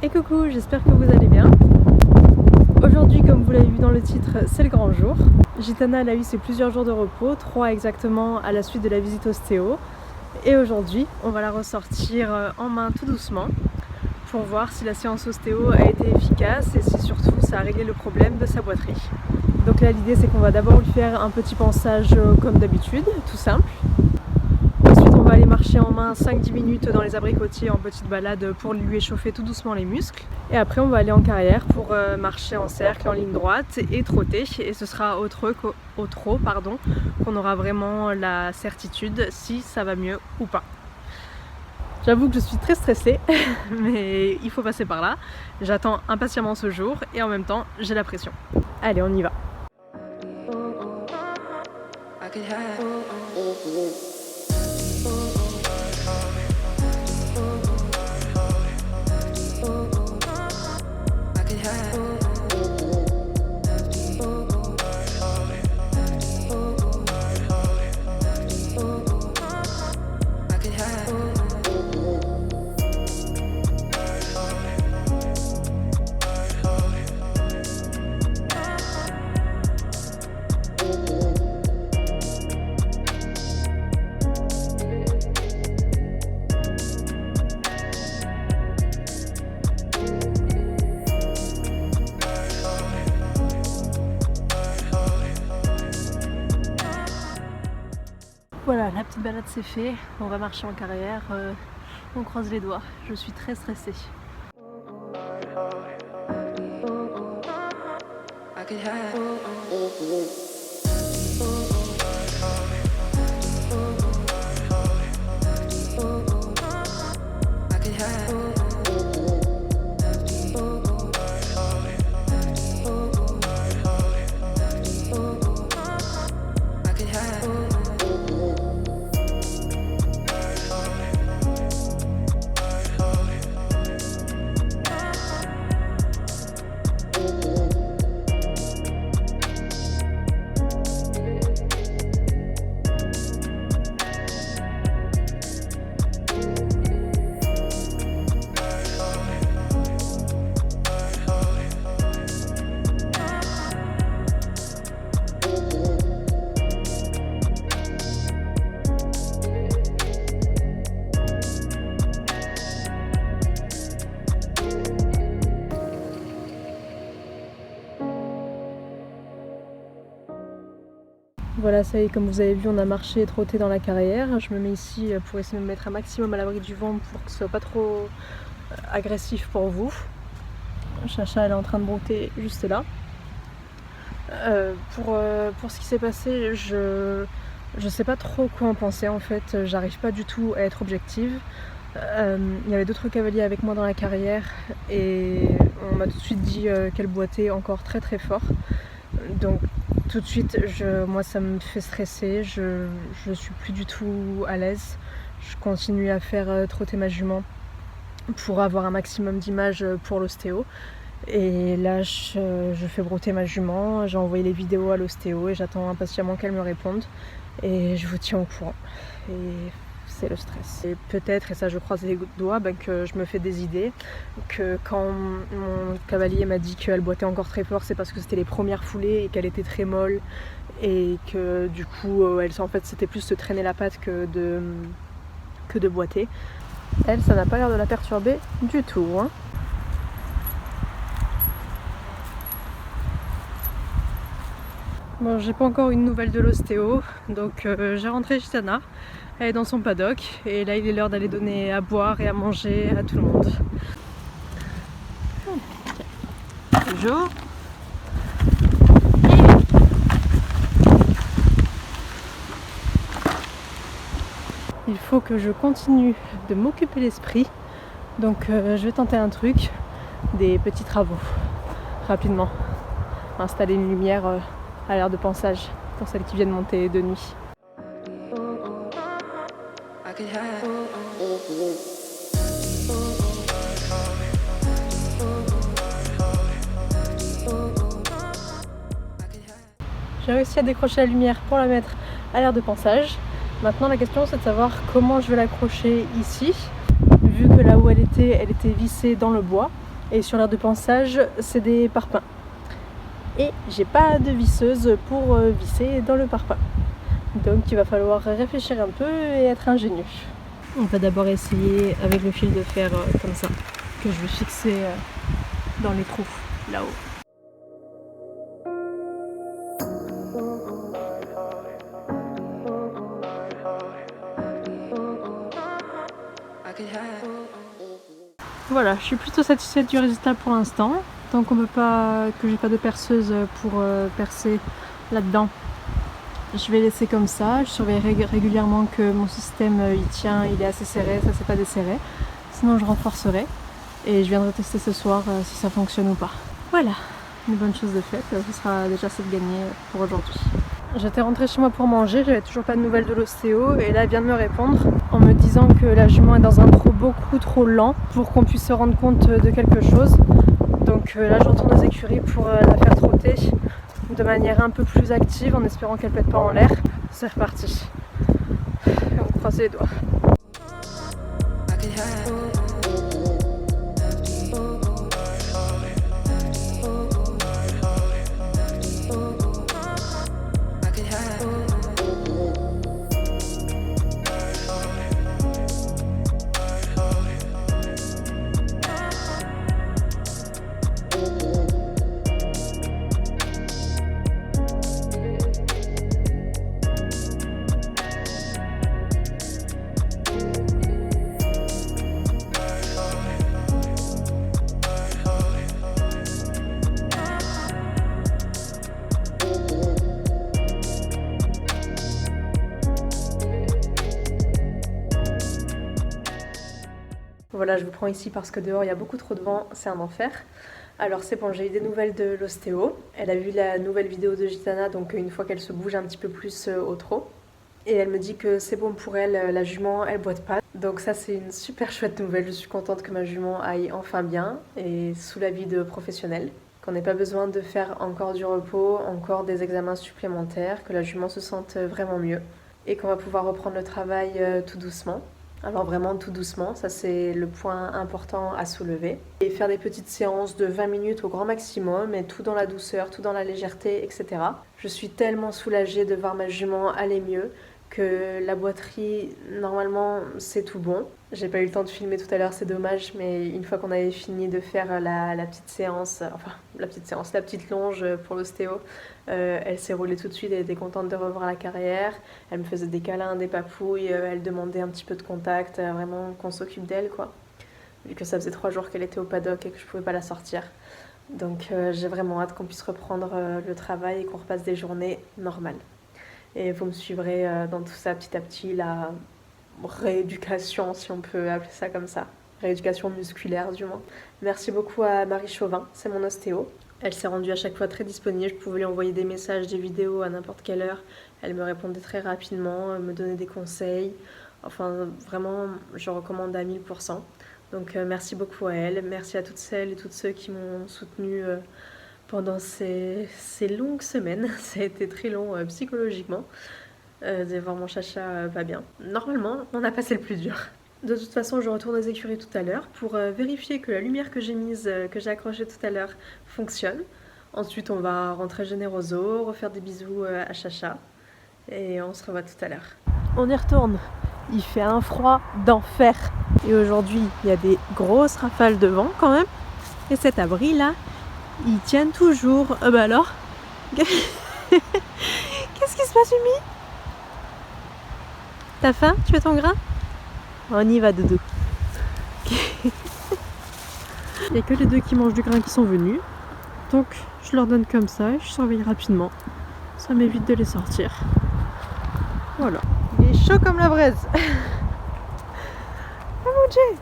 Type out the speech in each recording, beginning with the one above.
Et coucou, j'espère que vous allez bien. Aujourd'hui, comme vous l'avez vu dans le titre, c'est le grand jour. Gitana elle a eu ses plusieurs jours de repos, 3 exactement à la suite de la visite ostéo. Et aujourd'hui, on va la ressortir en main tout doucement pour voir si la séance ostéo a été efficace et si surtout ça a réglé le problème de sa boiterie. Donc là, l'idée c'est qu'on va d'abord lui faire un petit pansage comme d'habitude, tout simple. Ensuite, on va aller marcher en main 5-10 minutes dans les abricotiers en petite balade pour lui échauffer tout doucement les muscles. Et après, on va aller en carrière pour marcher en cercle, en ligne droite et trotter. Et ce sera au trot qu'on aura vraiment la certitude si ça va mieux ou pas. J'avoue que je suis très stressée, mais il faut passer par là. J'attends impatiemment ce jour et en même temps, j'ai la pression. Allez, on y va. Voilà, la petite balade c'est fait, on va marcher en carrière, on croise les doigts, je suis très stressée. Voilà, ça y est, comme vous avez vu, on a marché et trotté dans la carrière. Je me mets ici pour essayer de me mettre un maximum à l'abri du vent pour que ce soit pas trop agressif pour vous. Chacha, elle est en train de brouter juste là. Pour ce qui s'est passé, je sais pas trop quoi en penser en fait. J'arrive pas du tout à être objective. Il y avait d'autres cavaliers avec moi dans la carrière et on m'a tout de suite dit qu'elle boitait encore très très fort. Donc tout de suite, moi ça me fait stresser, je suis plus du tout à l'aise. Je continue à faire trotter ma jument pour avoir un maximum d'images pour l'ostéo. Et là je fais brouter ma jument, j'ai envoyé les vidéos à l'ostéo et j'attends impatiemment qu'elle me réponde. Et je vous tiens au courant. Et c'est le stress. Et peut-être, et ça je croise les doigts, que je me fais des idées, que quand mon cavalier m'a dit qu'elle boitait encore très fort, c'est parce que c'était les premières foulées et qu'elle était très molle et que du coup en fait c'était plus se traîner la patte que de boiter. Elle, ça n'a pas l'air de la perturber du tout, hein. Bon, j'ai pas encore une nouvelle de l'ostéo, donc j'ai rentré Gitana. Elle est dans son paddock et là il est l'heure d'aller donner à boire et à manger à tout le monde. Bonjour. Il faut que je continue de m'occuper l'esprit, donc je vais tenter un truc, des petits travaux, rapidement. Installer une lumière à l'air de pansage pour celles qui viennent monter de nuit. J'ai réussi à décrocher la lumière pour la mettre à l'air de pansage. Maintenant la question c'est de savoir comment je vais l'accrocher ici. Vu que là où elle était vissée dans le bois, Et sur l'aire de pansage, c'est des parpaings. Et j'ai pas de visseuse pour visser dans le parpaing. Donc il va falloir réfléchir un peu et être ingénieux. On va d'abord essayer avec le fil de fer comme ça, que je vais fixer dans les trous là-haut. Voilà, je suis plutôt satisfaite du résultat pour l'instant. Tant qu'on peut pas, que j'ai pas de perceuse pour percer là-dedans, je vais laisser comme ça. Je surveille régulièrement que mon système il tient, il est assez serré, ça s'est pas desserré. Sinon je renforcerai et je viendrai tester ce soir si ça fonctionne ou pas. Voilà, une bonne chose de faite, ce sera déjà ça de gagner pour aujourd'hui. J'étais rentrée chez moi pour manger, j'avais toujours pas de nouvelles de l'ostéo et là elle vient de me répondre en me disant que la jument est dans un trot beaucoup trop lent pour qu'on puisse se rendre compte de quelque chose. Donc là je retourne aux écuries pour la faire trotter de manière un peu plus active en espérant qu'elle pète pas en l'air. C'est reparti. On croise les doigts. Voilà, je vous prends ici parce que dehors il y a beaucoup trop de vent, c'est un enfer. Alors c'est bon, j'ai eu des nouvelles de l'ostéo. Elle a vu la nouvelle vidéo de Gitana, donc une fois qu'elle se bouge un petit peu plus au trot. Et elle me dit que c'est bon pour elle, la jument elle boite pas. Donc ça c'est une super chouette nouvelle, je suis contente que ma jument aille enfin bien et sous l'avis de professionnels. Qu'on n'ait pas besoin de faire encore du repos, encore des examens supplémentaires, que la jument se sente vraiment mieux. Et qu'on va pouvoir reprendre le travail tout doucement. Alors vraiment tout doucement, ça c'est le point important à soulever. Et faire des petites séances de 20 minutes au grand maximum, et tout dans la douceur, tout dans la légèreté, etc. Je suis tellement soulagée de voir ma jument aller mieux, que la boiterie, normalement, c'est tout bon. J'ai pas eu le temps de filmer tout à l'heure, c'est dommage, mais une fois qu'on avait fini de faire la petite séance, la petite longe pour l'ostéo, elle s'est roulée tout de suite, elle était contente de revoir la carrière, elle me faisait des câlins, des papouilles, elle demandait un petit peu de contact, vraiment qu'on s'occupe d'elle, quoi. Vu que ça faisait 3 jours qu'elle était au paddock et que je pouvais pas la sortir. Donc j'ai vraiment hâte qu'on puisse reprendre le travail et qu'on repasse des journées normales. Et vous me suivrez dans tout ça petit à petit, la rééducation, si on peut appeler ça comme ça. Rééducation musculaire du moins. Merci beaucoup à Marie Chauvin, c'est mon ostéo. Elle s'est rendue à chaque fois très disponible, je pouvais lui envoyer des messages, des vidéos à n'importe quelle heure. Elle me répondait très rapidement, me donnait des conseils. Enfin vraiment, je recommande à 1000%. Donc merci beaucoup à elle, merci à toutes celles et tous ceux qui m'ont soutenue pendant ces longues semaines. Ça a été très long psychologiquement, de voir mon chacha va bien. Normalement, on a passé le plus dur. De toute façon, je retourne aux écuries tout à l'heure pour vérifier que la lumière que j'ai mise, que j'ai accrochée tout à l'heure, fonctionne. Ensuite, on va rentrer Généroso, refaire des bisous à Chacha, et on se revoit tout à l'heure. On y retourne. Il fait un froid d'enfer. Et aujourd'hui, il y a des grosses rafales de vent quand même. Et cet abri-là, ils tiennent toujours. Bah alors qu'est-ce qui se passe, Umi? T'as faim? Tu veux ton grain? On y va, doudou. Il n'y a que les deux qui mangent du grain qui sont venus. Donc je leur donne comme ça et je surveille rapidement. Ça m'évite de les sortir. Voilà. Il est chaud comme la braise. Oh mon Dieu!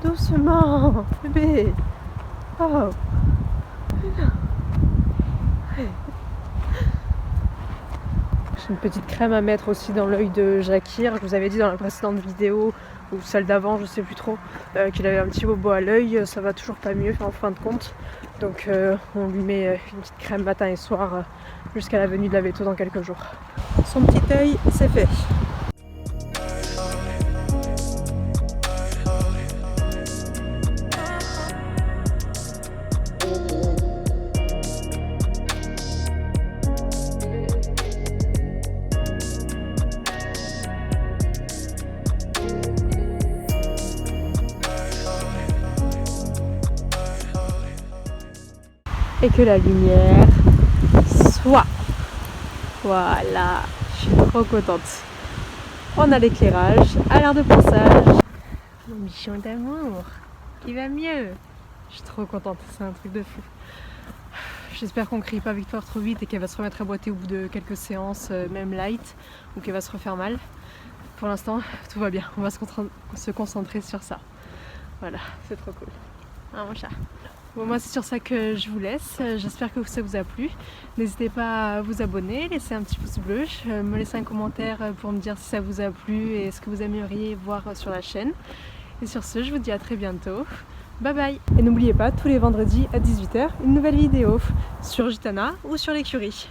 Doucement, bébé. Oh. J'ai une petite crème à mettre aussi dans l'œil de Jakir. Je vous avais dit dans la précédente vidéo, ou celle d'avant, je sais plus trop, qu'il avait un petit bobo à l'œil. Ça va toujours pas mieux en fin de compte. Donc on lui met une petite crème matin et soir jusqu'à la venue de la véto dans quelques jours. Son petit œil, c'est fait. et que la lumière soit. Voilà, je suis trop contente. On a l'éclairage à l'heure de passage. Mon bichon d'amour, il va mieux. Je suis trop contente, c'est un truc de fou. J'espère qu'on ne crie pas victoire trop vite et qu'elle va se remettre à boiter au bout de quelques séances, même light, ou qu'elle va se refaire mal. Pour l'instant, tout va bien, on va se concentrer sur ça. Voilà, c'est trop cool. Ah, mon chat. Bon, moi c'est sur ça que je vous laisse, j'espère que ça vous a plu. N'hésitez pas à vous abonner, laisser un petit pouce bleu, me laisser un commentaire pour me dire si ça vous a plu et ce que vous aimeriez voir sur la chaîne. Et sur ce, je vous dis à très bientôt. Bye bye. Et n'oubliez pas, tous les vendredis à 18 h, une nouvelle vidéo sur Gitana ou sur l'écurie.